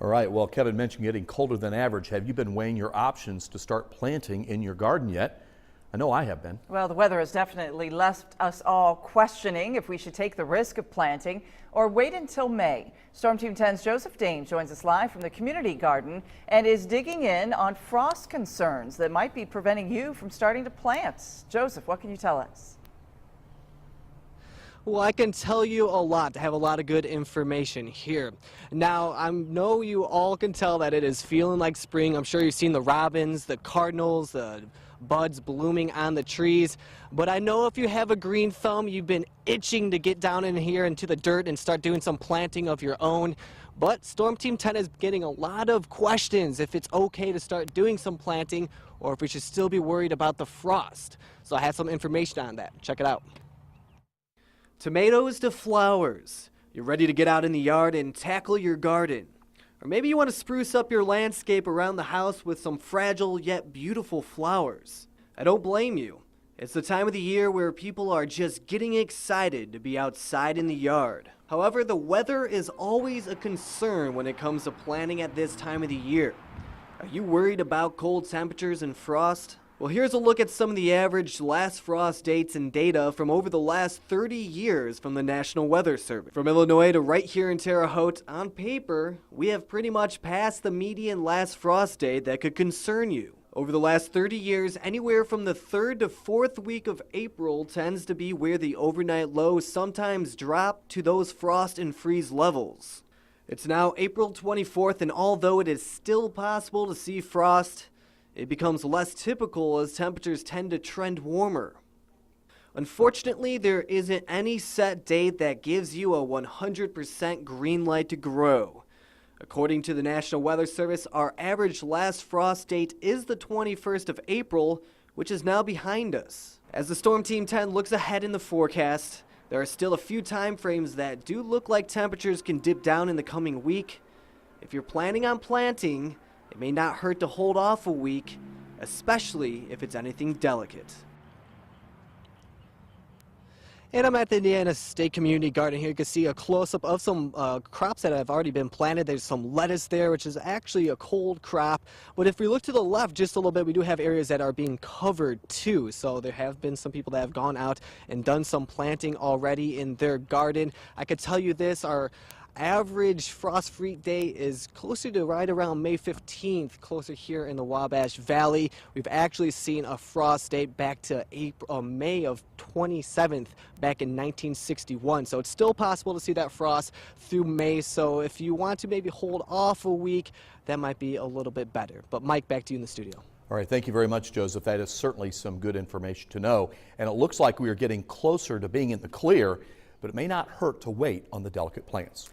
All right, well, Kevin mentioned getting colder than average. Have you been weighing your options to start planting in your garden yet? I know I have been. Well, the weather has definitely left us all questioning if we should take the risk of planting or wait until May. Storm Team 10's Joseph Dane joins us live from the community garden and is digging in on frost concerns that might be preventing you from starting to plant. Joseph, what can you tell us? Well, I can tell you a lot. I have a lot of good information here. Now, I know you all can tell that it is feeling like spring. I'm sure you've seen the robins, the cardinals, the buds blooming on the trees. But I know if you have a green thumb, you've been itching to get down in here into the dirt and start doing some planting of your own. But Storm Team 10 is getting a lot of questions if it's okay to start doing some planting or if we should still be worried about the frost. So I have some information on that. Check it out. Tomatoes to flowers. You're ready to get out in the yard and tackle your garden. Or maybe you want to spruce up your landscape around the house with some fragile yet beautiful flowers. I don't blame you. It's the time of the year where people are just getting excited to be outside in the yard. However, the weather is always a concern when it comes to planting at this time of the year. Are you worried about cold temperatures and frost? Well, here's a look at some of the average last frost dates and data from over the last 30 years from the National Weather Service. From Illinois to right here in Terre Haute, on paper, we have pretty much passed the median last frost date that could concern you. Over the last 30 years, anywhere from the 3rd to 4th week of April tends to be where the overnight lows sometimes drop to those frost and freeze levels. It's now April 24th, and although it is still possible to see frost, it becomes less typical as temperatures tend to trend warmer. Unfortunately, there isn't any set date that gives you a 100% green light to grow. According to the National Weather Service, our average last frost date is the 21st of April, which is now behind us. As the Storm Team 10 looks ahead in the forecast, there are still a few time frames that do look like temperatures can dip down in the coming week. If you're planning on planting, it may not hurt to hold off a week, especially if it's anything delicate. And I'm at the Indiana State Community Garden here. You can see a close-up of some crops that have already been planted. There's some lettuce there, which is actually a cold crop. But if we look to the left just a little bit, we do have areas that are being covered too. So there have been some people that have gone out and done some planting already in their garden. I could tell you this, our average frost-free day is closer to right around May 15th, closer here in the Wabash Valley. We've actually seen a frost date back to May of 27th back in 1961. So it's still possible to see that frost through May. So if you want to maybe hold off a week, that might be a little bit better. But Mike, back to you in the studio. All right, thank you very much, Joseph. That is certainly some good information to know. And it looks like we are getting closer to being in the clear, but it may not hurt to wait on the delicate plants.